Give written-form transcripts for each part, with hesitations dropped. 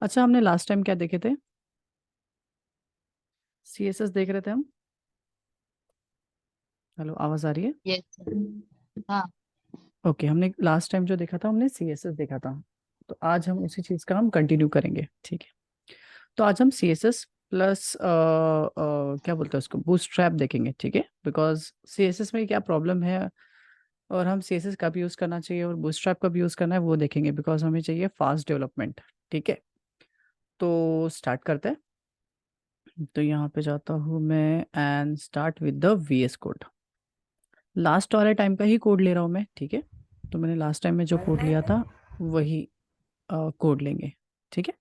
अच्छा, हमने last time क्या देखे थे? सीएसएस देख रहे थे हम। हेलो, आवाज आ रही है? यस। हाँ। ओके, हमने लास्ट टाइम जो देखा था हमने सीएसएस देखा था। तो आज हम उसी चीज का हम कंटिन्यू करेंगे, ठीक है। तो आज हम सीएसएस प्लस क्या बोलते हैं उसको, बूटस्ट्रैप देखेंगे, ठीक है। बिकॉज सीएसएस में क्या प्रॉब्लम है और हम सीएसएस कब यूज़ करना चाहिए और बूटस्ट्रैप कब यूज़ करना है वो देखेंगे, बिकॉज हमें चाहिए फास्ट डेवलपमेंट, ठीक है। तो स्टार्ट करते हैं। तो यहाँ पे जाता हूँ मैं and start with the VS code. Last वाले टाइम का ही कोड ले रहा हूँ मैं, ठीक है। तो मैंने लास्ट टाइम में जो कोड लिया था वही कोड लेंगे, ठीक है।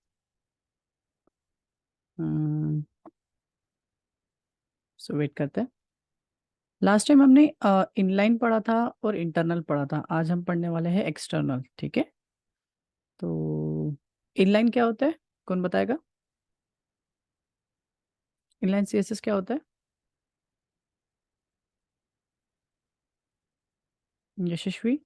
सो वेट करते हैं। लास्ट टाइम हमने इनलाइन पढ़ा था और इंटरनल पढ़ा था, आज हम पढ़ने वाले हैं एक्सटर्नल, ठीक है। तो इनलाइन क्या होता है, कौन बताएगा? इनलाइन सीएसएस क्या होता है? यशस्वी?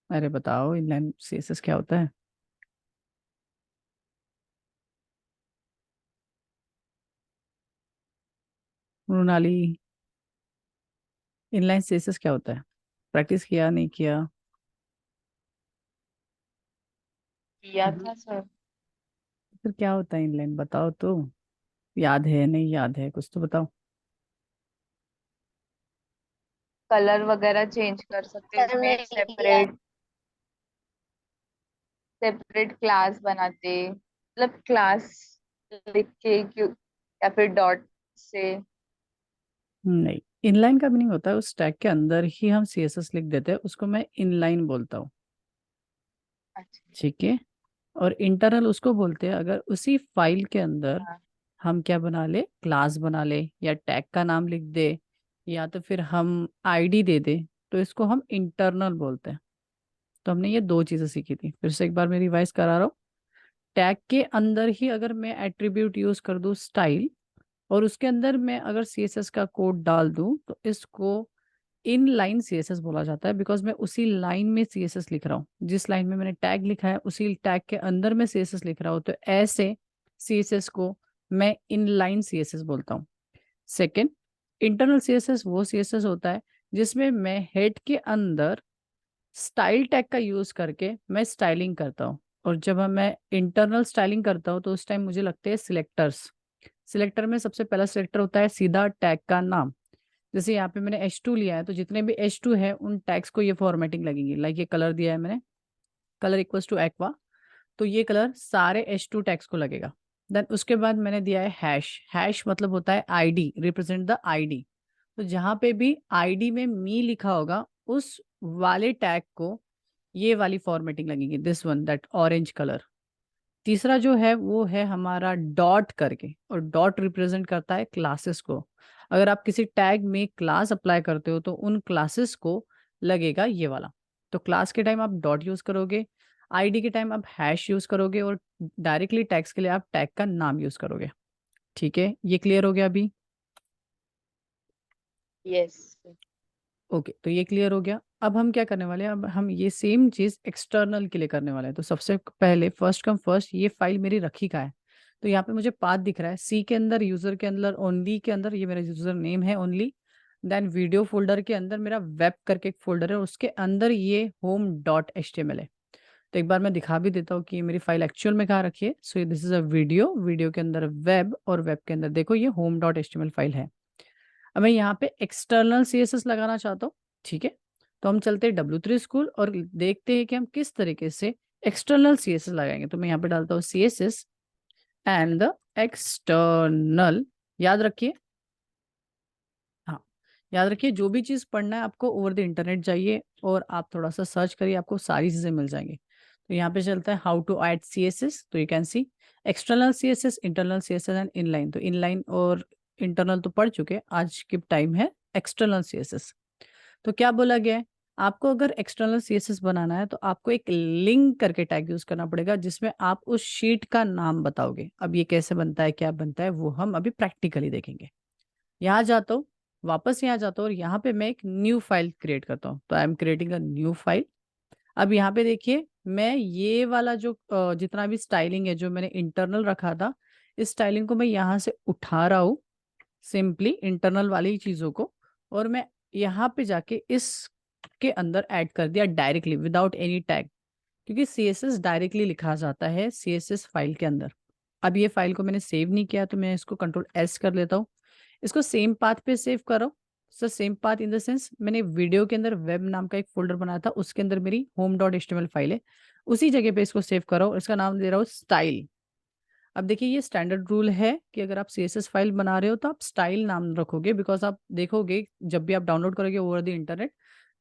अरे बताओ, इनलाइन सीएसएस क्या होता है? मृणाली, इनलाइन सीएसएस क्या होता है? प्रैक्टिस किया नहीं किया? किया था सर। फिर क्या होता है इनलाइन, बताओ तो। याद है नहीं याद है, कुछ तो बताओ। कलर वगैरह चेंज कर सकते हैं, उसमें एक सेपरेट सेपरेट क्लास बनाते, मतलब क्लास लिख के क्यों, या फिर डॉट से। नहीं, इनलाइन का मीनिंग होता है उस टैग के अंदर ही हम सीएसएस लिख देते हैं, उसको मैं इनलाइन बोलता हूँ, अच्छा। ठीक है। और इंटरनल उसको बोलते हैं अगर उसी फाइल के अंदर हाँ। हम क्या बना ले, क्लास बना ले या टैग का नाम लिख दे या तो फिर हम आईडी दे दे, तो इसको हम इंटरनल बोलते हैं। तो हमने ये दो चीज़ें सीखी थी, फिर से एक बार मैं रिवाइज करा रहा हूँ। टैग के अंदर ही अगर मैं एट्रीब्यूट यूज कर दूँ स्टाइल, और उसके अंदर मैं अगर सीएसएस का कोड डाल दूं, तो इसको इन लाइन सीएसएस बोला जाता है। बिकॉज मैं उसी लाइन में सीएसएस लिख रहा हूँ, जिस लाइन में मैंने टैग लिखा है उसी टैग के अंदर मैं सीएसएस लिख रहा हूँ, तो ऐसे सीएसएस को मैं इन लाइन सीएसएस बोलता हूँ। सेकंड, इंटरनल सीएसएस वो सीएसएस होता है जिसमें मैं हेड के अंदर स्टाइल टैग का यूज करके मैं स्टाइलिंग करता हूँ। और जब हम मैं इंटरनल स्टाइलिंग करता हूँ तो उस टाइम मुझे लगते हैं सिलेक्टर्स। सिलेक्टर में सबसे पहला सिलेक्टर होता है सीधा टैग का नाम। जैसे यहाँ पे मैंने H2 लिया है, तो जितने भी H2 है उन टैग्स को ये फॉर्मेटिंग लगेगी। लाइक ये कलर दिया है मैंने, कलर इक्वल्स टू एक्वा, तो ये कलर सारे H2 टैग्स को लगेगा। देन उसके बाद मैंने दिया है हैश। हैश मतलब होता है आईडी, रिप्रेजेंट द आईडी। तो जहाँ पे भी आईडी में मी लिखा होगा उस वाले टैग को ये वाली फॉर्मेटिंग लगेगी, this one, that orange colour. तीसरा जो है वो है हमारा डॉट करके, और डॉट रिप्रेजेंट करता है क्लासेस को। अगर आप किसी टैग में क्लास अप्लाई करते हो तो उन क्लासेस को लगेगा ये वाला। तो क्लास के टाइम आप डॉट यूज करोगे, आईडी के टाइम आप हैश यूज करोगे, और डायरेक्टली टैग्स के लिए आप टैग का नाम यूज करोगे, ठीक है। ये क्लियर हो गया अभी? यस। ओके, तो ये क्लियर हो गया। अब हम क्या करने वाले हैं, अब हम ये सेम चीज एक्सटर्नल के लिए करने वाले हैं। तो सबसे पहले फर्स्ट कम फर्स्ट, ये फाइल मेरी रखी का है। तो यहाँ पे मुझे पाथ दिख रहा है, सी के अंदर, यूजर के अंदर, ओनली के अंदर ये मेरा यूजर नेम है ओनली। देन वीडियो फोल्डर के अंदर मेरा वेब करके एक फोल्डर है, उसके अंदर ये home dot H T M L है। तो एक बार मैं दिखा भी देता हूँ कि ये मेरी फाइल एक्चुअल में कहाँ रखी है। So this is a video, video के अंदर वेब, और वेब के अंदर देखो ये home dot H T M L file है। अब मैं यहाँ पे एक्सटर्नल सीएसएस लगाना चाहता हूँ, ठीक है। तो हम चलते हैं W3 स्कूल और देखते हैं कि हम किस तरीके से एक्सटर्नल सीएसएस लगाएंगे। तो मैं यहाँ पे डालता हूँ सीएसएस एंड द एक्सटर्नल। याद रखिए, हाँ, याद रखिए जो भी चीज़ पढ़ना है आपको ओवर द इंटरनेट जाइए और आप थोड़ा सा सर्च करिए, आपको सारी चीज़ें मिल जाएंगी। तो यहाँ पे चलता है हाउ टू ऐड सीएसएस। तो you can C external CSS, internal CSS and inline. तो इनलाइन और इंटरनल तो पढ़ चुके हैं, आज की टाइम है एक्सटर्नल सीएसएस। तो क्या बोला गया है, आपको अगर एक्सटर्नल सीएसएस बनाना है तो आपको एक लिंक करके टैग यूज करना पड़ेगा, जिसमें आप उस शीट का नाम बताओगे। अब ये कैसे बनता है, क्या बनता है, वो हम अभी प्रैक्टिकली देखेंगे। यहाँ जाता हूँ, वापस यहाँ जाता हूँ और यहाँ पे मैं एक न्यू फाइल क्रिएट करता हूँ। तो I am creating a new file. अब यहाँ पे देखिए, मैं ये वाला जो जितना भी स्टाइलिंग है जो मैंने इंटरनल रखा था, इस स्टाइलिंग को मैं यहाँ से उठा रहा हूँ, सिंपली इंटरनल वाली चीज़ों को, और मैं यहाँ पे जाके इसके अंदर ऐड कर दिया डायरेक्टली विदाउट एनी टैग, क्योंकि सीएसएस डायरेक्टली लिखा जाता है सीएसएस फाइल के अंदर। अब ये फाइल को मैंने सेव नहीं किया, तो मैं इसको कंट्रोल एस कर लेता हूँ। इसको सेम पाथ पे सेव करो। Sir same path in the sense, मैंने वीडियो के अंदर वेब नाम का एक फोल्डर बनाया था, उसके अंदर मेरी home.html फाइल है, उसी जगह पे इसको सेव करो और इसका नाम दे रहा हूँ स्टाइल। अब देखिए, ये स्टैंडर्ड रूल है कि अगर आप सीएसएस फाइल बना रहे हो तो आप स्टाइल नाम रखोगे, बिकॉज आप देखोगे जब भी आप डाउनलोड करोगे ओवर द इंटरनेट,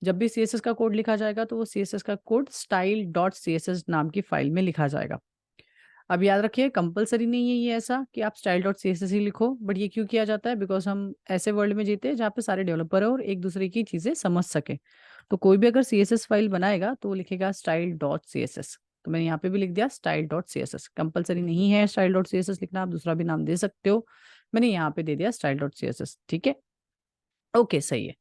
जब भी सीएसएस का कोड लिखा जाएगा तो वो सीएसएस का कोड स्टाइल डॉट सीएसएस नाम की फाइल में लिखा जाएगा। अब याद रखिए, कंपलसरी नहीं है ये ऐसा कि आप style dot C S S ही लिखो, बट ये क्यों किया जाता है? बिकॉज हम ऐसे वर्ल्ड में जीते हैं जहाँ पे सारे डेवलपर है और एक दूसरे की चीज़ें समझ सके। तो कोई भी अगर सी एस एस फाइल बनाएगा तो वो लिखेगा style dot C S S. तो मैंने यहाँ पे भी लिख दिया style dot C S S. Compulsory नहीं है style dot C S S लिखना, आप दूसरा भी नाम दे सकते हो। मैंने यहाँ पे दे दिया style dot C S S. ठीक है, ओके, सही है।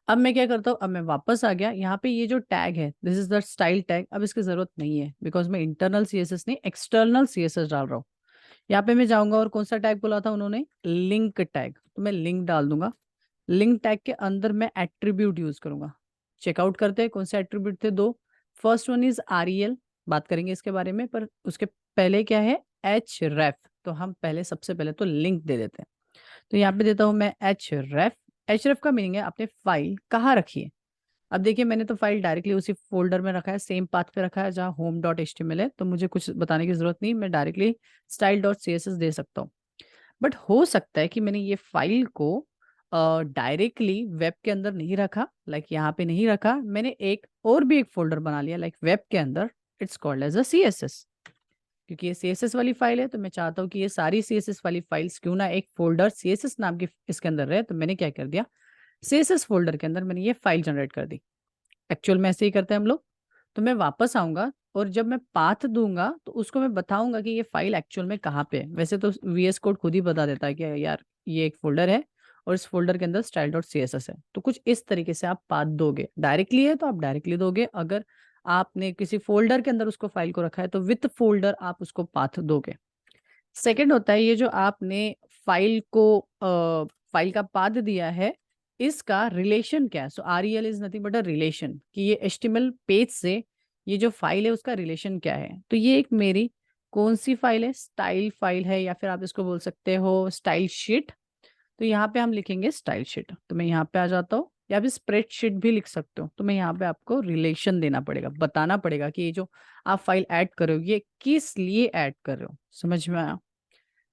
अब मैं क्या करता हूँ, अब मैं वापस आ गया यहाँ पे, ये जो टैग है this is the style tag, अब इसकी जरूरत नहीं है बिकॉज मैं इंटरनल सीएसएस नहीं एक्सटर्नल सीएसएस डाल रहा हूँ। यहाँ पे मैं जाऊंगा और कौन सा टैग बोला था उन्होंने? Link tag. तो मैं लिंक डाल दूंगा। लिंक टैग के अंदर मैं एट्रीब्यूट यूज करूंगा। चेकआउट करते हैं कौन से एट्रीब्यूट थे दो। फर्स्ट वन इज REL, बात करेंगे इसके बारे में, पर उसके पहले क्या है? href। तो हम पहले सबसे पहले तो लिंक दे देते हैं। तो यहाँ पे देता हूँ मैं href। href का मीनिंग है आपने फाइल कहाँ रखी है। अब देखिए, मैंने तो फाइल डायरेक्टली उसी फोल्डर में रखा है, सेम पाथ पे रखा है जहाँ home.html है, तो मुझे कुछ बताने की जरूरत नहीं, मैं डायरेक्टली style.css दे सकता हूँ। बट हो सकता है कि मैंने ये फाइल को डायरेक्टली वेब के अंदर नहीं रखा, लाइक यहाँ पे नहीं रखा, मैंने एक और भी एक फोल्डर बना लिया लाइक वेब के अंदर। It's called as a CSS। क्योंकि ये CSS वाली फाइल है तो मैं चाहता हूँ कि ये सारी CSS वाली फाइल्स क्यों ना एक फोल्डर CSS नाम की इसके अंदर रहे, तो मैंने क्या कर दिया, CSS फोल्डर के अंदर मैंने ये फाइल जनरेट कर दी। एक्चुअल में ऐसे ही करते हैं हम लोग। तो मैं वापस आऊंगा और जब मैं पाथ दूंगा तो उसको मैं बताऊंगा कि ये फाइल एक्चुअल में कहाँ पे है। वैसे तो VS कोड खुद ही बता देता है कि यार ये एक फोल्डर है और इस फोल्डर के अंदर style dot C S S है। तो कुछ इस तरीके से आप पाथ दोगे, डायरेक्टली है तो आप डायरेक्टली दोगे, अगर आपने किसी फोल्डर के अंदर उसको फाइल को रखा है तो विथ फोल्डर आप उसको पाथ दोगे। सेकंड होता है ये जो आपने फाइल को फाइल का पाथ दिया है, इसका रिलेशन क्या है? सो REL is nothing but a relation, कि ये HTML पेज से ये जो फाइल है उसका रिलेशन क्या है। तो ये एक मेरी कौन सी फाइल है? स्टाइल फाइल है, या फिर आप इसको बोल सकते हो स्टाइल शीट। तो यहाँ पे हम लिखेंगे स्टाइल शीट। तो मैं यहाँ पे आ जाता हूँ, या फिर स्प्रेडशीट भी लिख सकते हो। तो मैं यहाँ पे आपको रिलेशन देना पड़ेगा, बताना पड़ेगा कि ये जो आप फाइल ऐड कर रहे हो ये किस लिए ऐड कर रहे हो। समझ में आया?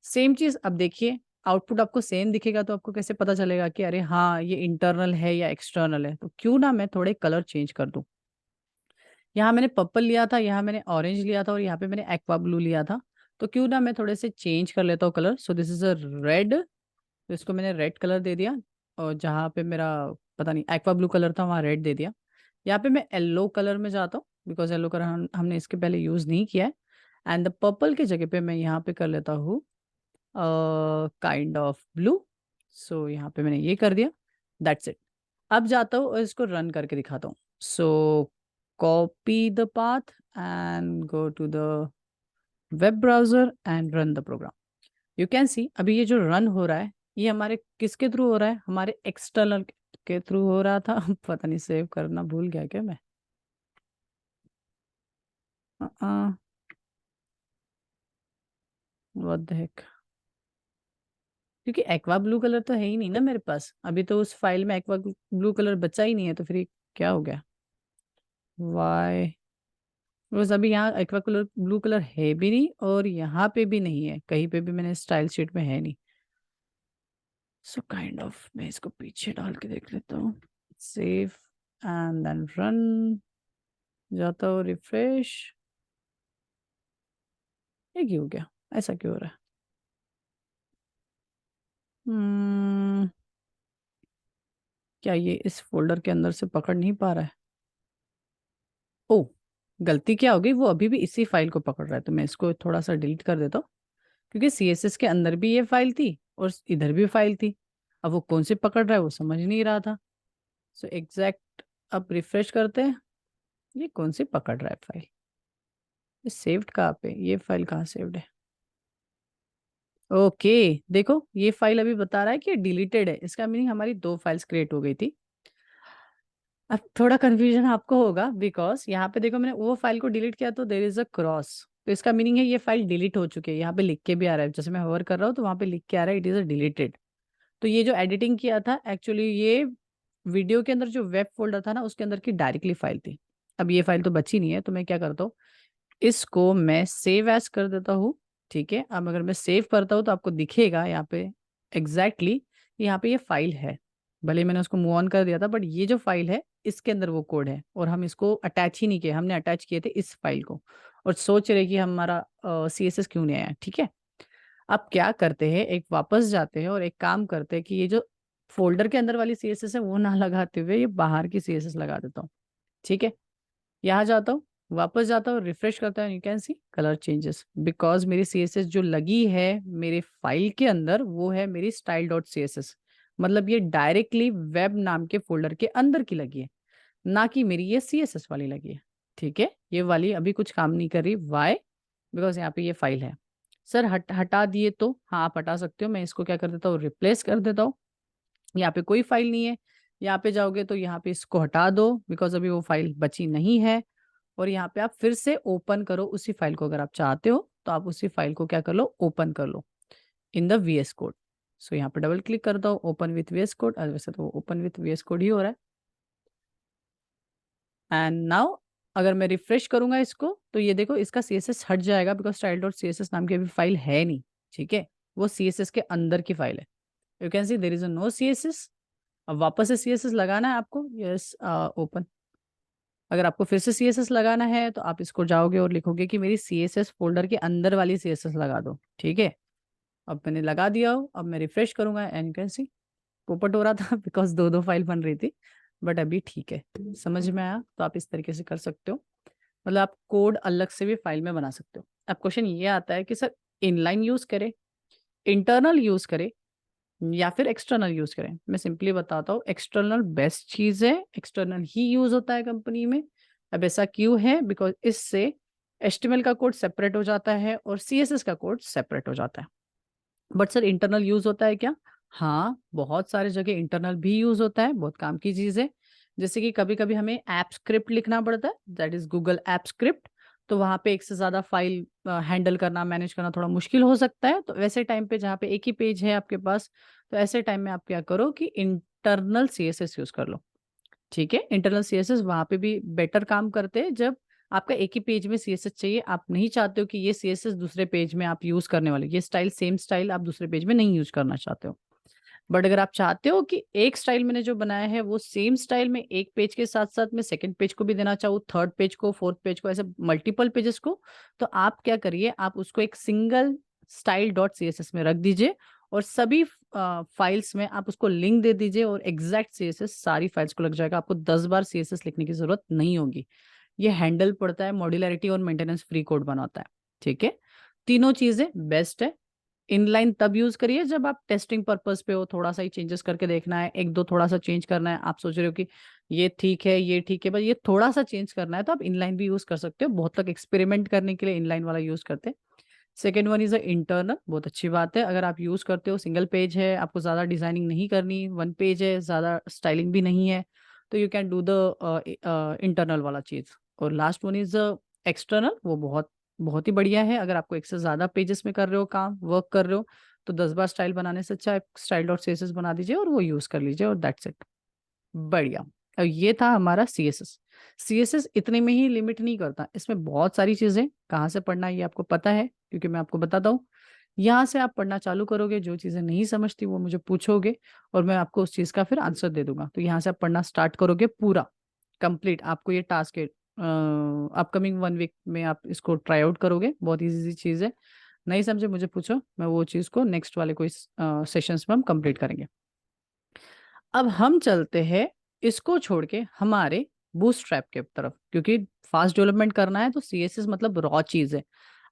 सेम चीज अब देखिए, आउटपुट आपको सेम दिखेगा तो आपको कैसे पता चलेगा कि अरे हाँ ये इंटरनल है या एक्सटर्नल है? तो क्यों ना मैं थोड़े कलर चेंज कर दूं। यहाँ मैंने पर्पल लिया था, यहाँ मैंने ऑरेंज लिया था और यहाँ पे मैंने एक्वा ब्लू लिया था। तो क्यों ना मैं थोड़े से चेंज कर लेता हूँ colour. So this is a red, तो इसको मैंने रेड कलर दे दिया। और जहाँ पे मेरा पता नहीं एक्वा ब्लू कलर था वहाँ रेड दे दिया। यहाँ पे मैं येलो कलर में जाता हूँ बिकॉज येलो कलर हमने इसके पहले यूज नहीं किया है। एंड द पर्पल की जगह पे मैं यहाँ पे कर लेता हूँ काइंड ऑफ ब्लू। सो यहाँ पे मैंने ये कर दिया। That's it. अब जाता हूँ और इसको रन करके दिखाता हूँ। So copy the path and go to the web browser and run the program. You can see अभी ये जो रन हो रहा है ये हमारे किसके थ्रू हो रहा है? हमारे एक्सटर्नल के थ्रू हो रहा था। पता नहीं सेव करना भूल गया क्या मैं? व्हाट द हेक, क्योंकि एक्वा ब्लू कलर तो है ही नहीं ना मेरे पास अभी, तो उस फाइल में एक्वा ब्लू कलर बचा ही नहीं है, तो फिर ये क्या हो गया? वाई? बस अभी यहाँ एक्वा कलर ब्लू कलर है भी नहीं और यहाँ पे भी नहीं है, कहीं पे भी मैंने स्टाइल शीट में है नहीं। सो काइंड ऑफ मैं इसको पीछे डाल के देख लेता हूँ। सेव एंड देन रन, जाता हूँ रिफ्रेश। ये क्यों हो गया? ऐसा क्यों हो रहा है? hmm, क्या ये इस फोल्डर के अंदर से पकड़ नहीं पा रहा है? ओ, गलती क्या हो गई, वो अभी भी इसी फाइल को पकड़ रहा है, तो मैं इसको थोड़ा सा डिलीट कर देता हूँ। क्योंकि CSS के अंदर भी ये फाइल थी और इधर भी फाइल थी। अब वो कौन सी पकड़ रहा है वो समझ नहीं रहा था। सो एग्जैक्ट, अब रिफ्रेश करते हैं, ये कौन सी पकड़ रहा है फाइल, ये सेव्ड कहाँ पे, ये फाइल कहाँ सेव्ड है। ओके, देखो ये फाइल अभी बता रहा है कि डिलीटेड है, इसका मीनिंग हमारी दो फाइल्स क्रिएट हो गई थी। अब थोड़ा कंफ्यूजन आपको होगा बिकॉज यहाँ पे देखो मैंने वो फाइल को डिलीट किया तो देर इज अ क्रॉस, तो इसका मीनिंग है ये फाइल डिलीट हो चुकी है, यहाँ पे लिख के भी आ रहा है, जैसे मैं होवर कर रहा हूँ तो वहाँ पे लिख के आ रहा है इट इज अ डिलीटेड। तो ये जो एडिटिंग किया था एक्चुअली ये वीडियो के अंदर जो वेब फोल्डर था ना उसके अंदर की डायरेक्टली फाइल थी। अब ये फाइल तो बची नहीं है, तो मैं क्या करता हूँ, इसको मैं सेव एज कर देता हूँ। ठीक है, अब अगर मैं सेव करता हूँ तो आपको दिखेगा यहाँ पे एग्जैक्टली यहाँ पे ये फाइल है। भले मैंने उसको मूव ऑन कर दिया था बट ये जो फाइल है इसके अंदर वो कोड है, और हम इसको अटैच ही नहीं किए, हमने अटैच किए थे इस फाइल को, और सोच रहे कि हमारा CSS क्यों नहीं आया। ठीक है, अब क्या करते हैं, एक वापस जाते हैं और एक काम करते हैं कि ये जो फोल्डर के अंदर वाली CSS है वो ना लगाते हुए ये बाहर की CSS लगा देता हूँ। ठीक है, यहाँ जाता हूँ, वापस जाता हूँ, रिफ्रेश करता हूँ, you can C colour changes because मेरी CSS जो लगी है मेरे फाइल के अंदर वो है मेरी style.css, मतलब ये डायरेक्टली वेब नाम के फोल्डर के अंदर की लगी है, ना कि मेरी ये CSS वाली लगी है। ठीक है, ये वाली अभी कुछ काम नहीं कर रही, वाई, बिकॉज यहाँ पे ये फाइल है। सर हटा दिए तो हाँ आप हटा सकते हो, मैं इसको क्या कर देता हूँ, रिप्लेस कर देता हूँ। यहाँ पे कोई फाइल नहीं है, यहाँ पे जाओगे तो यहाँ पे इसको हटा दो बिकॉज अभी वो फाइल बची नहीं है, और यहाँ पे आप फिर से ओपन करो उसी फाइल को, अगर आप चाहते हो तो आप उसी फाइल को क्या कर लो, ओपन कर लो इन द VS कोड। सो यहाँ पे डबल क्लिक करता हूँ, ओपन विथ VS कोड, वैसे तो ओपन विथ VS कोड ही हो रहा है। एंड नाउ अगर मैं रिफ्रेश करूंगा इसको तो ये देखो इसका CSS हट जाएगा बिकॉज style.css नाम की अभी फाइल है नहीं। ठीक है, वो CSS के अंदर की फाइल है, you can see there is no CSS। अब वापस से CSS लगाना है आपको, यस ओपन। अगर आपको फिर से CSS लगाना है तो आप इसको जाओगे और लिखोगे कि मेरी CSS फोल्डर के अंदर वाली CSS लगा दो। ठीक है, अब मैंने लगा दिया हो, अब मैं रिफ्रेश करूंगा एंड यू कैन सी पोपट हो रहा था बिकॉज दो दो फाइल बन रही थी, बट अभी ठीक है, समझ में आया। तो आप इस तरीके से कर सकते हो, मतलब आप कोड अलग से भी फाइल में बना सकते हो। अब क्वेश्चन ये आता है कि सर इनलाइन यूज करें, इंटरनल यूज करें, या फिर एक्सटर्नल यूज करें। मैं सिंपली बताता हूँ, एक्सटर्नल बेस्ट चीज है, एक्सटर्नल ही यूज होता है कंपनी में। अब ऐसा क्यों है, बिकॉज इससे HTML का कोड सेपरेट हो जाता है और CSS का कोड सेपरेट हो जाता है। बट सर इंटरनल यूज होता है क्या, हाँ बहुत सारे जगह इंटरनल भी यूज होता है, बहुत काम की चीज है। जैसे कि कभी कभी हमें ऐप स्क्रिप्ट लिखना पड़ता है, that is Google app script, तो वहाँ पे एक से ज्यादा फाइल हैंडल करना, मैनेज करना थोड़ा मुश्किल हो सकता है, तो वैसे टाइम पे जहाँ पे एक ही पेज है आपके पास, तो ऐसे टाइम में आप क्या करो कि इंटरनल CSS यूज कर लो। ठीक है, इंटरनल CSS वहाँ पे भी बेटर काम करते हैं जब आपका एक ही पेज में CSS चाहिए, आप नहीं चाहते हो कि ये CSS दूसरे पेज में आप यूज करने वाले, ये स्टाइल सेम स्टाइल आप दूसरे पेज में नहीं यूज करना चाहते हो। बट अगर आप चाहते हो कि एक स्टाइल मैंने जो बनाया है वो सेम स्टाइल में एक पेज के साथ साथ मैं सेकंड पेज को भी देना चाहूँ, थर्ड पेज को, फोर्थ पेज को, ऐसे मल्टीपल पेजेस को, तो आप क्या करिए, आप उसको एक सिंगल style.css में रख दीजिए, और सभी फाइल्स में आप उसको लिंक दे दीजिए, और एग्जैक्ट CSS सारी फाइल्स को लग जाएगा, आपको 10 बार CSS लिखने की जरूरत नहीं होगी। ये हैंडल पड़ता है, मॉड्यूलरिटी और मेंटेनेंस फ्री कोड बनाता है। ठीक है, तीनों चीजें बेस्ट है। इनलाइन तब यूज करिए जब आप टेस्टिंग पर्पस पे हो, थोड़ा सा ही चेंजेस करके देखना है, एक दो थोड़ा सा चेंज करना है, आप सोच रहे हो कि ये ठीक है ये ठीक है, बस ये थोड़ा सा चेंज करना है, तो आप इनलाइन भी यूज कर सकते हो, बहुत लोग एक्सपेरिमेंट करने के लिए इनलाइन वाला यूज करते हैं। Second one is a internal, बहुत अच्छी बात है, अगर आप यूज करते हो, सिंगल पेज है, आपको ज्यादा डिजाइनिंग नहीं करनी, वन पेज है, ज्यादा स्टाइलिंग भी नहीं है, तो you can do the internal वाला चीज। और लास्ट वन इज एक्सटर्नल, वो बहुत बहुत ही बढ़िया है, अगर आपको एक से ज्यादा पेजेस में कर रहे हो काम, वर्क कर रहे हो, तो 10 बार स्टाइल बनाने से अच्छा style.css बना दीजिए और वो यूज कर लीजिए, और दैट्स इट। बढ़िया। अब ये था हमारा CSS इतने में ही लिमिट नहीं करता, इसमें बहुत सारी चीजें, कहाँ से पढ़ना है ये आपको पता है क्योंकि मैं आपको बताता हूँ। यहाँ से आप पढ़ना चालू करोगे, जो चीजें नहीं समझती वो मुझे पूछोगे, और मैं आपको उस चीज का फिर आंसर दे दूंगा, तो यहाँ से आप पढ़ना स्टार्ट करोगे पूरा कंप्लीट। आपको ये टास्क है, अपकमिंग 1 वीक में आप इसको ट्राई आउट करोगे, बहुत इजी चीज है। नहीं समझे मुझे पूछो, मैं वो चीज को नेक्स्ट वाले कोई सेशंस में हम कंप्लीट करेंगे। अब हम चलते हैं इसको छोड़ के हमारे बूटस्ट्रैप के तरफ, क्योंकि फास्ट डेवलपमेंट करना है तो CSS मतलब रॉ चीज है,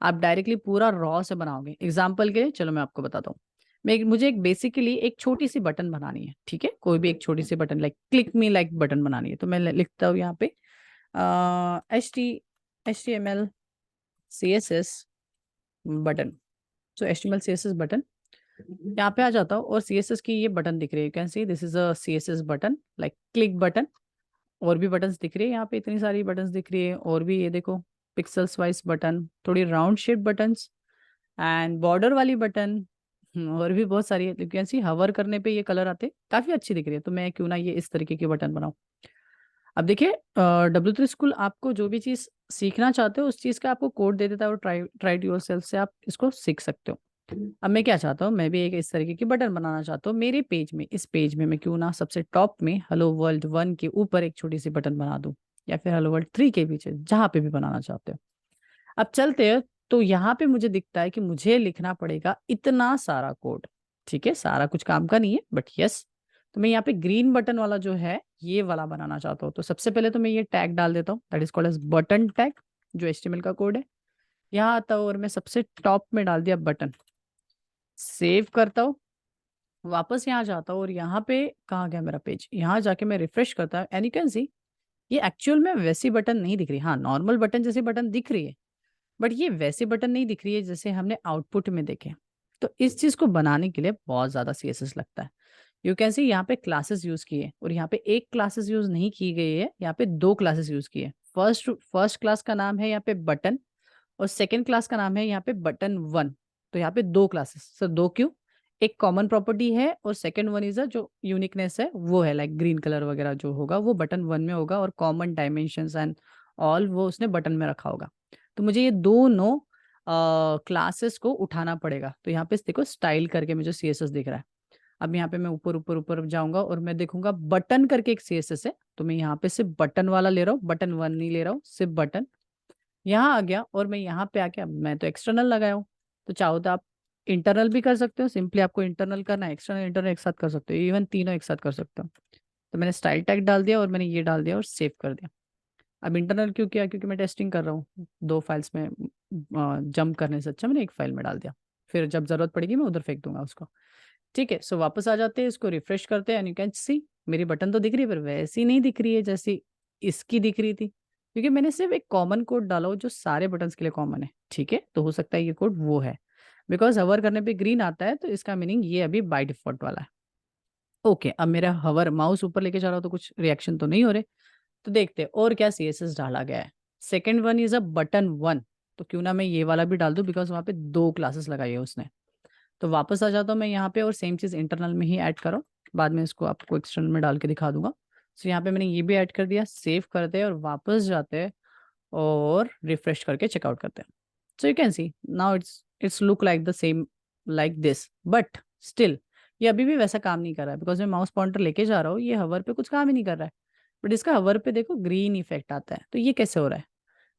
आप डायरेक्टली पूरा रॉ से बनाओगे। एग्जाम्पल के लिए चलो मैं आपको बताता हूँ, मुझे एक बेसिकली एक छोटी सी बटन बनानी है, ठीक है, कोई भी एक छोटी सी button like click me like button बनानी है। तो मैं लिखता हूँ यहाँ पे HTML CSS बटन। सो HTML CSS बटन, यहाँ पे आ जाता हूँ और CSS की ये बटन दिख रही है, you can see this is a CSS button like click button. और भी बटन्स दिख रही है यहाँ पे, इतनी सारी बटन्स दिख रही है, और भी ये देखो पिक्सल्स वाइज बटन, थोड़ी round shape buttons and border वाली बटन। और भी बहुत सारी है, यू कैन सी हवर करने पे ये कलर आते, काफी अच्छी दिख रही है। तो मैं क्यों ना ये इस तरीके की बटन बनाऊं। अब देखिए W3 स्कूल आपको जो भी चीज सीखना चाहते हो उस चीज का आपको कोड दे देता है, और ट्राई ट्राई टू योरसेल्फ से आप इसको सीख सकते हो। अब मैं क्या चाहता हूँ, मैं भी एक इस तरीके की बटन बनाना चाहता हूँ मेरे पेज में। इस पेज में मैं क्यों ना सबसे टॉप में हेलो वर्ल्ड 1 के ऊपर एक छोटी सी बटन बना दूं, या फिर हेलो वर्ल्ड 3 के पीछे, जहां पे भी बनाना चाहते हो। अब चलते हैं। तो यहाँ पे मुझे दिखता है कि मुझे लिखना पड़ेगा इतना सारा कोड। ठीक है, सारा कुछ काम का नहीं है बट यस। तो मैं यहाँ पे ग्रीन बटन वाला जो है ये वाला बनाना चाहता हूँ। तो सबसे पहले तो मैं ये टैग डाल देता हूँ, that is called as button tag, जो HTML का कोड है। यहाँ आता हूँ और मैं सबसे टॉप में डाल दिया बटन, सेव करता हूँ, वापस यहाँ जाता हूँ और यहाँ पे कहाँ गया मेरा पेज, यहाँ जाके मैं रिफ्रेश करता हूँ एंड यू कैन सी ये एक्चुअल में वैसी बटन नहीं दिख रही। हाँ, नॉर्मल बटन जैसी बटन दिख रही है, बट ये वैसे बटन नहीं दिख रही है जैसे हमने आउटपुट में देखे। तो इस चीज को बनाने के लिए बहुत ज्यादा CSS लगता है। यू कैन सी यहाँ पे क्लासेस यूज किए, और यहाँ पे एक क्लासेस यूज नहीं की गई है, यहाँ पे दो क्लासेस यूज किए। फर्स्ट फर्स्ट क्लास का नाम है यहाँ पे बटन, और सेकंड क्लास का नाम है यहाँ पे बटन 1। तो यहाँ पे दो क्लासेस, सर दो क्यों, एक कॉमन प्रॉपर्टी है और सेकंड वन इज जो यूनिकनेस है वो है लाइक ग्रीन कलर वगैरह जो होगा वो बटन 1 में होगा, और कॉमन डायमेंशंस एंड ऑल वो उसने बटन में रखा होगा। तो मुझे ये दोनों क्लासेस को उठाना पड़ेगा। तो यहाँ पे देखो स्टाइल करके मुझे CSS दिख रहा है। अब यहाँ पे मैं ऊपर ऊपर ऊपर जाऊंगा और मैं देखूंगा बटन करके एक CSS है। तो मैं यहाँ पे सिर्फ बटन वाला ले रहा हूँ, बटन 1 नहीं ले रहा हूँ, सिर्फ बटन। यहाँ आ गया और मैं यहाँ पे आके, अब मैं तो एक्सटर्नल लगाया हूँ, तो चाहो तो आप इंटरनल भी कर सकते हो। सिंपली आपको इंटरनल करना है, एक्सटर्नल इंटरनल एक साथ कर सकते हो, इवन तीनों एक साथ कर सकते हो। तो मैंने स्टाइल टैग डाल दिया और मैंने ये डाल दिया और सेव कर दिया। अब इंटरनल क्यों किया, क्योंकि मैं टेस्टिंग कर रहा हूँ, दो फाइल्स में जंप करने से अच्छा मैंने एक फाइल में डाल दिया। फिर जब जरूरत पड़ेगी मैं उधर फेंक दूंगा उसको। ठीक है, सो वापस आ जाते हैं, इसको रिफ्रेश करते हैं एंड यू कैन सी मेरी बटन तो दिख रही है पर वैसी नहीं दिख रही है जैसी इसकी दिख रही थी, क्योंकि मैंने सिर्फ एक कॉमन कोड डाला हो जो सारे बटन्स के लिए कॉमन है। ठीक है, तो हो सकता है ये कोड वो है, बिकॉज हवर करने पे ग्रीन आता है, तो इसका मीनिंग ये अभी बाय डिफॉल्ट वाला है। ओके, अब मेरा हवर माउस ऊपर लेके जा रहा हो तो कुछ रिएक्शन तो नहीं हो रहे। तो देखते हैं और क्या CSS डाला गया है। Second one is a button 1। तो क्यों ना मैं ये वाला भी डाल दूं, बिकॉज वहाँ पे दो क्लासेस लगाई है उसने। तो वापस आ जाता हूँ मैं यहाँ पे और सेम चीज़ इंटरनल में ही ऐड करो, बाद में इसको आपको एक्सटर्नल में डाल के दिखा दूंगा। सो यहाँ पे मैंने ये भी ऐड कर दिया, सेव करते हैं और वापस जाते हैं और रिफ्रेश करके चेकआउट करते हैं। So you can C now it's look like the same like this, but still ये अभी भी वैसा काम नहीं कर रहा है, बिकॉज मैं माउस पॉइंटर लेके जा रहा हूँ, ये हवर पे कुछ काम ही नहीं कर रहा है। बट इसका हवर पे देखो ग्रीन इफेक्ट आता है, तो ये कैसे हो रहा है।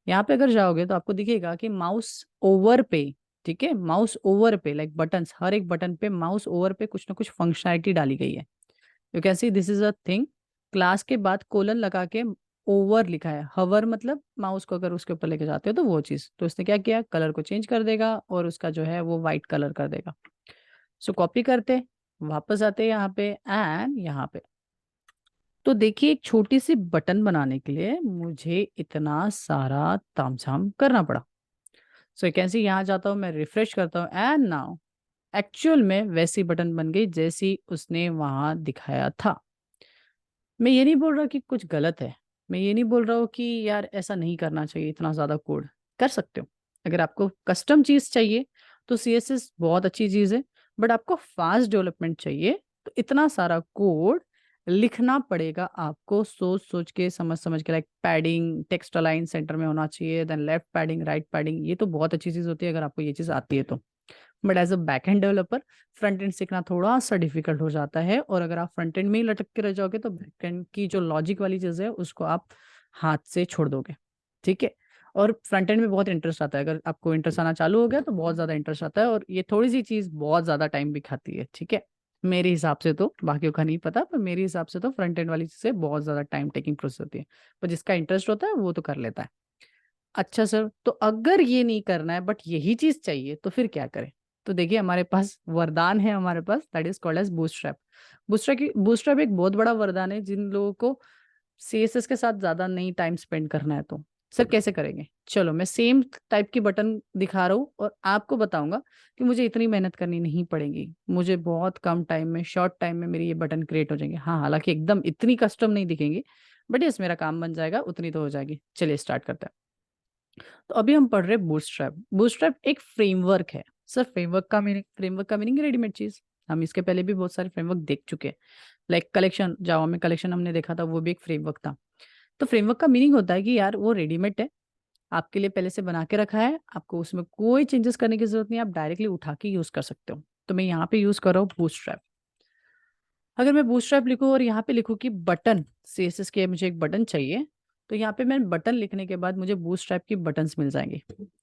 यहाँ पे अगर जाओगे तो आपको दिखेगा कि माउस ओवर पे, ठीक है, माउस ओवर पे लाइक बटन्स, हर एक बटन पे माउस ओवर पे कुछ ना कुछ फंक्शनैलिटी डाली गई है। You can see this is a thing, class के बाद कोलन लगा के ओवर लिखा है। हवर मतलब माउस को अगर उसके ऊपर लेके जाते हो तो वो चीज, तो इसने क्या किया, कलर को चेंज कर देगा और उसका जो है वो वाइट कलर कर देगा। सो कॉपी करते, वापस आते यहाँ पे एंड यहाँ पे। तो देखिए एक छोटी सी बटन बनाने के लिए मुझे इतना सारा तामझाम करना पड़ा। सो कैन सी यहाँ जाता हूँ मैं, रिफ्रेश करता हूँ एंड नाउ एक्चुअल में वैसी बटन बन गई जैसी उसने वहां दिखाया था। मैं ये नहीं बोल रहा कि कुछ गलत है, मैं ये नहीं बोल रहा हूँ कि यार ऐसा नहीं करना चाहिए, इतना ज़्यादा कोड कर सकते हो। अगर आपको कस्टम चीज़ चाहिए तो CSS बहुत अच्छी चीज़ है, बट आपको फास्ट डेवलपमेंट चाहिए तो इतना सारा कोड लिखना पड़ेगा आपको, सोच सोच के, समझ समझ के, like padding, text align center में होना चाहिए, then left padding, right padding, ये तो बहुत अच्छी चीज़ होती है अगर आपको ये चीज़ आती है तो। But as a back end developer front end सीखना थोड़ा सा डिफिकल्ट हो जाता है, और अगर आप फ्रंट एंड में ही लटक के रह जाओगे तो बैक एंड की जो लॉजिक वाली चीज़ है उसको आप हाथ से छोड़ दोगे। ठीक है, और फ्रंट एंड में बहुत इंटरेस्ट आता है, अगर आपको इंटरेस्ट आना चालू हो गया तो बहुत ज़्यादा इंटरेस्ट आता है, और ये थोड़ी सी चीज़ बहुत ज़्यादा टाइम भी खाती है। ठीक है, मेरे हिसाब से तो, बाकियों का नहीं पता, पर मेरे हिसाब से तो फ्रंट एंड वाली चीज़ें बहुत ज़्यादा टाइम टेकिंग प्रोसेस होती है, पर जिसका इंटरेस्ट होता है वो तो कर लेता है। अच्छा सर, तो अगर ये नहीं करना है बट यही चीज़ चाहिए तो फिर क्या करें। तो देखिए हमारे पास वरदान है, हमारे पास, that is called as bootstrap. Bootstrap एक बहुत बड़ा वरदान है जिन लोगों को सीएसएस के साथ ज्यादा नहीं टाइम स्पेंड करना है। तो सर कैसे करेंगे? चलो मैं सेम टाइप की बटन दिखा रहा हूँ और आपको बताऊंगा कि मुझे इतनी मेहनत करनी नहीं पड़ेगी, मुझे बहुत कम टाइम में, शॉर्ट टाइम में मेरी ये बटन क्रिएट हो जाएंगे। हाँ, हालांकि एकदम इतनी कस्टम नहीं दिखेंगी, बट यस मेरा काम बन जाएगा, उतनी तो हो जाएगी। चलिए स्टार्ट करते हैं। तो अभी हम पढ़ रहे हैं बूटस्ट्रैप। बूटस्ट्रैप एक फ्रेमवर्क है। सर फ्रेमवर्क का मीनिंग रेडीमेड चीज। हम इसके पहले भी बहुत सारे फ्रेमवर्क देख चुके हैं। लाइक कलेक्शन, जावा में कलेक्शन हमने देखा था, वो भी एक फ्रेमवर्क था। तो फ्रेमवर्क का मीनिंग होता है कि यार वो रेडीमेड है, आपके लिए पहले से बना के रखा है, आपको उसमें कोई चेंजेस करने की जरूरत नहीं है, आप डायरेक्टली उठा के यूज कर सकते हो। तो मैं यहाँ पे यूज कर रहा हूँ बूटस्ट्रैप। अगर मैं बूटस्ट्रैप लिखूँ और यहाँ पे लिखूँ कि बटन, सीएसएस के मुझे एक बटन चाहिए, तो यहाँ पे मैं बटन लिखने के बाद मुझे बूटस्ट्रैप की बटन्स मिल जाएंगे।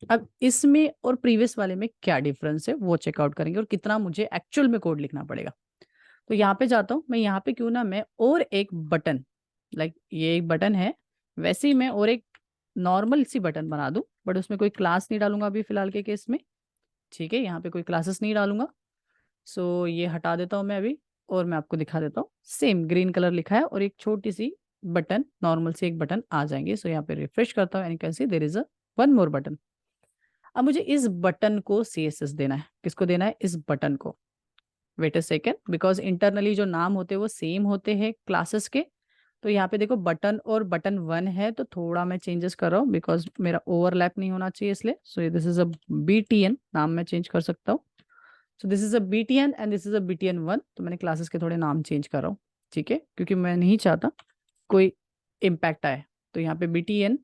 अब इसमें और प्रीवियस वाले में क्या डिफरेंस है वो चेकआउट करेंगे और कितना मुझे एक्चुअल में कोड लिखना पड़ेगा। तो यहाँ पे जाता हूँ मैं, यहाँ पे क्यों ना मैं और एक बटन, लाइक ये एक बटन है, वैसे ही मैं और एक नॉर्मल सी बटन बना दूं, बट उसमें कोई क्लास नहीं डालूंगा अभी फिलहाल के केस में। ठीक है, यहाँ पे कोई क्लासेस नहीं डालूंगा। सो ये हटा देता हूँ मैं अभी, और मैं आपको दिखा देता हूँ। सेम ग्रीन कलर लिखा है और एक छोटी सी बटन, नॉर्मल सी एक बटन आ जाएंगे। सो यहाँ पे रिफ्रेश करता हूँ and can see there is a one more button. अब मुझे इस बटन को सीएसएस देना है। किसको देना है? इस बटन को। Wait a second, because internally जो नाम होते हैं वो सेम होते हैं क्लासेस के। तो यहाँ पे देखो बटन और बटन वन है, तो थोड़ा मैं चेंजेस कर रहा हूँ बिकॉज मेरा ओवरलैप नहीं होना चाहिए इसलिए। सो दिस इज अ बीटीएन, नाम मैं चेंज कर सकता हूँ। सो this is a BTN and this is a BTN one. तो मैंने क्लासेस के थोड़े नाम चेंज कर रहा हूँ, ठीक है, क्योंकि मैं नहीं चाहता कोई इम्पैक्ट आए। तो यहाँ पे BTN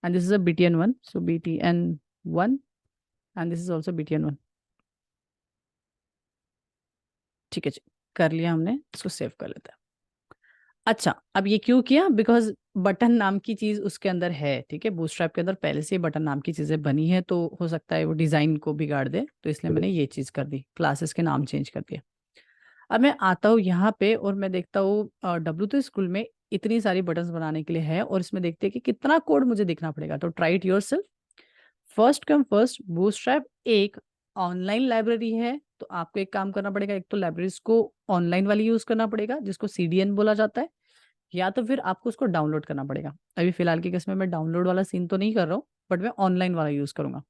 and this is a BTN one, so BTN one and this is also BTN one. ठीक है जी, कर लिया हमने, इसको सेव कर लेते हैं। अच्छा, अब ये क्यों किया? बिकॉज बटन नाम की चीज उसके अंदर है, ठीक है, बूटस्ट्रैप के अंदर पहले से ही बटन नाम की चीजें बनी है, तो हो सकता है वो डिजाइन को बिगाड़ दे, तो इसलिए मैंने ये चीज कर दी, क्लासेस के नाम चेंज कर दिया। अब मैं आता हूँ यहाँ पे और मैं देखता हूँ डब्ल्यू तो स्कूल में इतनी सारी बटन्स बनाने के लिए है, और इसमें देखते हैं कि कितना कोड मुझे देखना पड़ेगा। तो try it your self. First come first, bootstrap एक ऑनलाइन लाइब्रेरी है, तो आपको एक काम करना पड़ेगा, एक तो लाइब्रेरीज को ऑनलाइन वाली यूज करना पड़ेगा जिसको सीडीएन बोला जाता है, या तो फिर आपको उसको डाउनलोड करना पड़ेगा। अभी फिलहाल की केस में मैं डाउनलोड वाला सीन तो नहीं कर रहा हूँ, बट मैं ऑनलाइन वाला यूज करूंगा।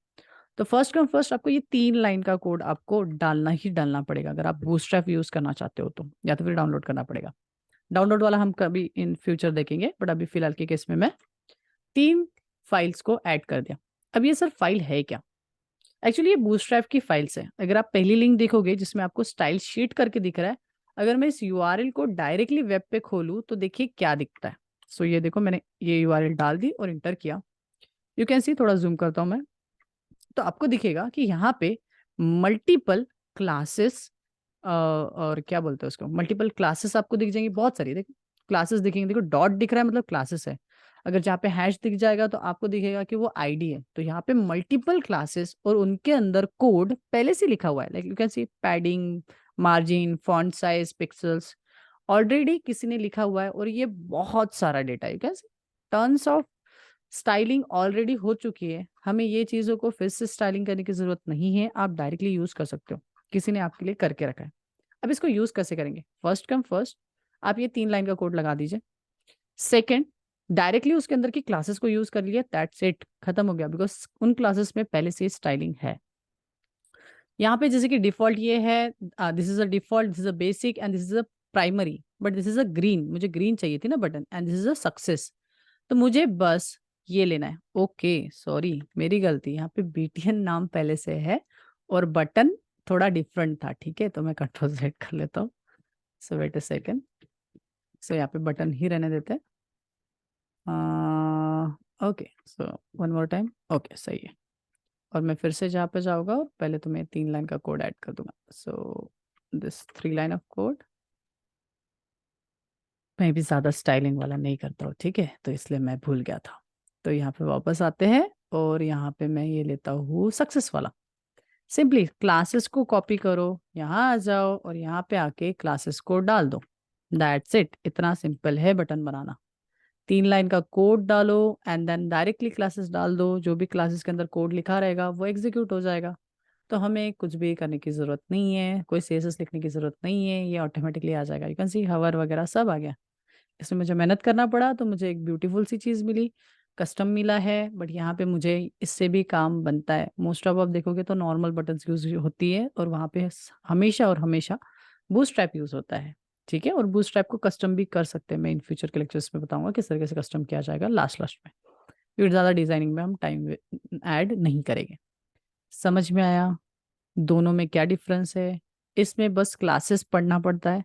तो फर्स्ट कम फर्स्ट आपको ये 3 लाइन का कोड आपको डालना ही डालना पड़ेगा अगर आप बूटस्ट्रैप यूज करना चाहते हो तो, या तो फिर डाउनलोड करना पड़ेगा। डाउनलोड वाला हम कभी इन फ्यूचर देखेंगे, बट अभी फिलहाल के केस में मैं 3 फाइल्स को ऐड कर दिया। अब ये सर फाइल है क्या? एक्चुअली ये बूटस्ट्रैप की फाइल्स है। अगर आप पहली लिंक देखोगे जिसमें आपको स्टाइल शीट करके दिख रहा है, अगर मैं इस यूआरएल को डायरेक्टली वेब पे खोलूँ तो देखिए क्या दिखता है। सो ये देखो, मैंने ये यूआरएल डाल दी और इंटर किया। यू कैन सी, थोड़ा जूम करता हूँ मैं, तो आपको दिखेगा कि यहाँ पे मल्टीपल क्लासेस, और क्या बोलते हैं उसको, मल्टीपल क्लासेस आपको दिख जाएंगी, बहुत सारी। देखो क्लासेस दिखेंगे, देखो डॉट दिख रहा है मतलब क्लासेस है। अगर जहाँ पे हैश दिख जाएगा तो आपको दिखेगा कि वो आईडी है। तो यहाँ पे मल्टीपल क्लासेस और उनके अंदर कोड पहले से लिखा हुआ है, like you can C padding, margin, font size, pixels, already किसी ने लिखा हुआ है। और ये बहुत सारा डेटा है, you can C turns of styling already हो चुकी है, हमें ये चीज़ों को फिर से स्टाइलिंग करने की ज़रूरत नहीं है, आप डायरेक्टली यूज़ कर सकते हो, किसी ने आपके लिए करके रखा है। अब इसको यूज़ कैसे करेंगे? फर्स्ट कम फर्स्ट, आप ये 3 लाइन का कोड लगा दीजिए। सेकेंड, डायरेक्टली उसके अंदर की क्लासेस को यूज़ कर लिया, दैट्स इट, खत्म हो गया, बिकॉज उन क्लासेस में पहले से स्टाइलिंग है। यहाँ पे जैसे कि डिफॉल्ट ये है, this is a default, this is a basic and this is a primary, but this is a green, मुझे ग्रीन चाहिए थी ना button, and this is a success. तो मुझे बस ये लेना है। ओके सॉरी, मेरी गलती, यहाँ पे बीटीएन नाम पहले से है और बटन थोड़ा डिफरेंट था, ठीक है, तो मैं कंट्रोल सेट कर लेता हूँ। सो वेट अ सेकेंड, सो यहाँ पे बटन ही रहने देते हैं। Okay, so one more time, okay सही है। और मैं फिर से जहाँ पे जाऊँगा और पहले तो मैं 3 लाइन का कोड ऐड कर दूंगा। So this 3 line of code, मैं भी ज़्यादा स्टाइलिंग वाला नहीं करता हूँ, ठीक है, तो इसलिए मैं भूल गया था। तो यहाँ पे वापस आते हैं और यहाँ पे मैं ये लेता हूँ सक्सेस वाला। सिंपली क्लासेस को कॉपी करो, यहाँ आ जाओ और यहाँ पे आके क्लासेस को डाल दो, दैट्स इट। इतना सिंपल है बटन बनाना। 3 लाइन का कोड डालो एंड देन डायरेक्टली क्लासेस डाल दो, जो भी क्लासेस के अंदर कोड लिखा रहेगा वो एग्जीक्यूट हो जाएगा। तो हमें कुछ भी करने की ज़रूरत नहीं है, कोई सीएसएस लिखने की ज़रूरत नहीं है, ये ऑटोमेटिकली आ जाएगा। यू कैन सी हवर वगैरह सब आ गया। इसमें मुझे मेहनत करना पड़ा तो मुझे एक ब्यूटीफुल सी चीज़ मिली, कस्टम मिला है, बट यहाँ पे मुझे इससे भी काम बनता है। मोस्ट ऑफ आप देखोगे तो नॉर्मल बटन्स यूज होती है और वहाँ पे हमेशा और हमेशा बूटस्ट्रैप यूज होता है। ठीक है, और बूटस्ट्रैप को कस्टम भी कर सकते हैं। मैं इन फ्यूचर के लेक्चर्स में बताऊंगा किस तरीके से कस्टम किया जाएगा लास्ट लास्ट में। फिर ज़्यादा डिजाइनिंग में हम टाइम ऐड नहीं करेंगे। समझ में आया दोनों में क्या डिफरेंस है? इसमें बस क्लासेस पढ़ना पड़ता है,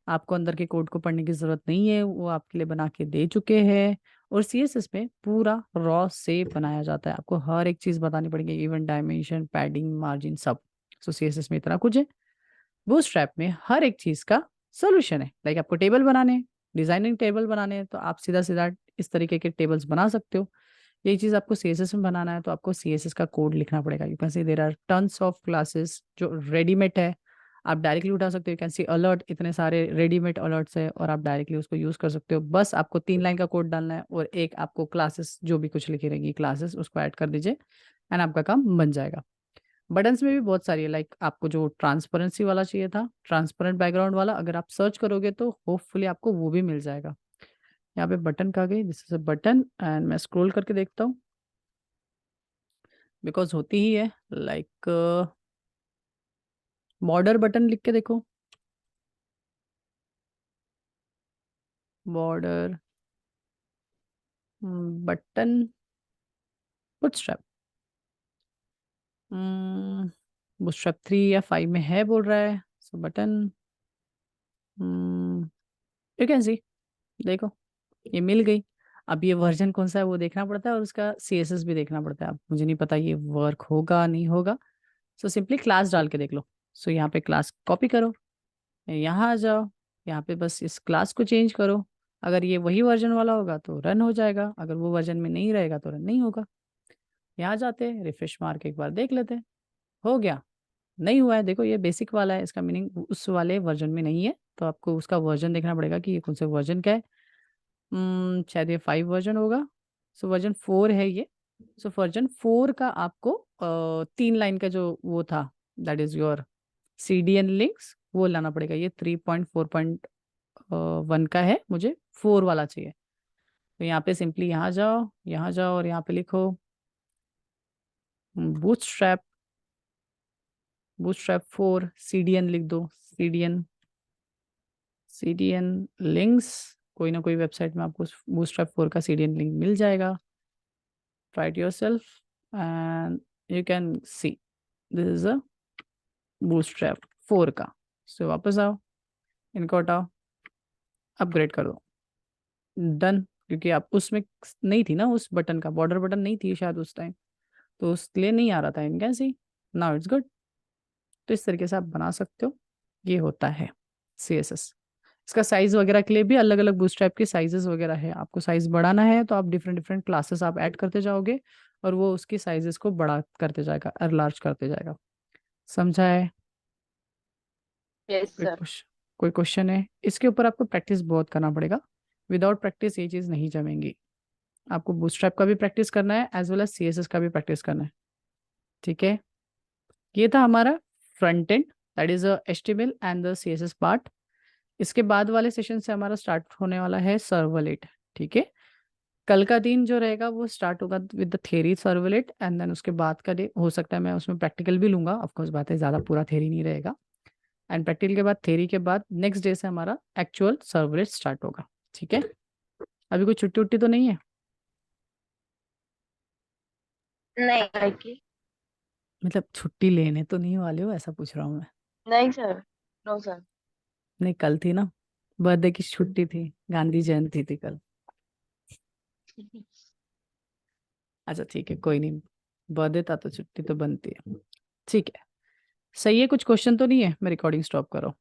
आपको अंदर के कोड को पढ़ने की जरूरत नहीं है, वो आपके लिए बना के दे चुके हैं। और सीएसएस में पूरा रॉ से बनाया जाता है, आपको हर एक चीज बतानी पड़ेगी, इवन डायमेंशन, पैडिंग, मार्जिन, सब। सो सीएसएस में इतना कुछ है। बूटस्ट्रैप में हर एक चीज का सोल्यूशन है। लाइक आपको टेबल बनाने हैं, डिजाइनिंग टेबल बनाने हैं, तो आप सीधा सीधा इस तरीके के टेबल्स बना सकते हो। यही चीज आपको सीएसएस में बनाना है तो आपको सीएसएस का कोड लिखना पड़ेगा। You can see there are tons of classes जो रेडीमेड है, आप डायरेक्टली उठा सकते हो। यू कैन सी अलर्ट, इतने सारे रेडीमेड अलर्ट्स है और आप डायरेक्टली उसको यूज कर सकते हो। बस आपको 3 लाइन का कोड डालना है और एक आपको क्लासेस जो भी कुछ लिखी रहेगी क्लासेस उसको ऐड कर दीजिए एंड आपका काम बन जाएगा। बटन्स में भी बहुत सारी है, लाइक आपको जो ट्रांसपेरेंसी वाला चाहिए था, ट्रांसपेरेंट बैकग्राउंड वाला, अगर आप सर्च करोगे तो होपफुली आपको वो भी मिल जाएगा। यहाँ पे बटन कहाँ गई? This is a button and मैं स्क्रॉल करके देखता हूँ, बिकॉज होती ही है। लाइक बॉर्डर बटन लिख के देखो, बॉर्डर बटन बुटस्ट्रैप। बुटस्ट्रैप 3 या 5 में है बोल रहा है। सो बटन यू कैन सी, देखो ये मिल गई। अब ये वर्जन कौन सा है वो देखना पड़ता है और उसका सीएसएस भी देखना पड़ता है। अब मुझे नहीं पता ये वर्क होगा नहीं होगा। सो सिंपली क्लास डाल के देख लो। सो यहाँ पे क्लास कॉपी करो, यहाँ आ जाओ, यहाँ पे बस इस क्लास को चेंज करो। अगर ये वही वर्जन वाला होगा तो रन हो जाएगा, अगर वो वर्जन में नहीं रहेगा तो रन नहीं होगा। यहाँ जाते रिफ्रेश मार के एक बार देख लेते, हो गया। नहीं हुआ है, देखो ये बेसिक वाला है, इसका मीनिंग उस वाले वर्जन में नहीं है, तो आपको उसका वर्जन देखना पड़ेगा कि ये कौन से वर्जन का है। शायद ये 5 वर्जन होगा। सो वर्जन 4 है ये। सो वर्जन 4 का आपको 3 लाइन का जो वो था, that is your CDN links, वो लाना पड़ेगा। ये 3.4.1 का है, मुझे 4 वाला चाहिए। तो यहाँ पे सिंपली यहाँ जाओ, यहाँ जाओ और यहाँ पे लिखो बूटस्ट्रैप, बूटस्ट्रैप 4 CDN लिख दो। CDN, CDN लिंक्स, कोई ना कोई वेबसाइट में आपको बूटस्ट्रैप 4 का CDN लिंक मिल जाएगा। try it yourself and you can see this is a bootstrap 4 का। सो वापस आओ, इनको हटाओ, अपग्रेड कर दो, डन। क्योंकि आप उसमें नहीं थी ना, उस बटन का बॉर्डर बटन नहीं थी शायद उस टाइम, तो उसके लिए नहीं आ रहा था इनका सी। Now it's good. तो इस तरीके से आप बना सकते हो। ये होता है CSS। इसका साइज वगैरह के लिए भी अलग अलग बूटस्ट्रैप के साइजेस वगैरह है। आपको साइज बढ़ाना है तो आप डिफरेंट डिफरेंट क्लासेस आप ऐड करते जाओगे और वो उसकी साइजेस को बड़ा करते जाएगा, लार्ज करते जाएगा। समझा है? यस कोई सर। क्वेश्चन? कोई क्वेश्चन है? इसके ऊपर आपको प्रैक्टिस बहुत करना पड़ेगा। विदाउट प्रैक्टिस ये चीज़ नहीं जमेंगी। आपको बूटस्ट्रैप का भी प्रैक्टिस करना है एज वेल एज CSS का भी प्रैक्टिस करना है। ठीक है, ये था हमारा front end, that is HTML and the CSS part. इसके बाद वाले सेशन से हमारा स्टार्ट होने वाला है सर्वलेट। ठीक है, कल का दिन जो रहेगा वो स्टार्ट होगा with the theory servlet and then उसके बाद का डे हो सकता है मैं उसमें प्रैक्टिकल भी लूंगा। ऑफकोर्स बात है, ज़्यादा पूरा थ्योरी नहीं रहेगा। एंड प्रैक्टिकल के बाद, थ्योरी के बाद नेक्स्ट डे से हमारा एक्चुअल सर्वलेट स्टार्ट होगा। ठीक है, अभी कोई छुट्टी उट्टी तो नहीं है? नहीं की। मतलब छुट्टी लेने तो नहीं वाले हो, ऐसा पूछ रहा हूँ मैं। नहीं सर। No sir. नहीं, कल थी ना, बर्थडे की छुट्टी थी, गांधी जयंती थी कल। अच्छा ठीक है, कोई नहीं, बर्थडे था तो छुट्टी तो बनती है। ठीक है, सही है। कुछ क्वेश्चन तो नहीं है? मैं रिकॉर्डिंग स्टॉप करो।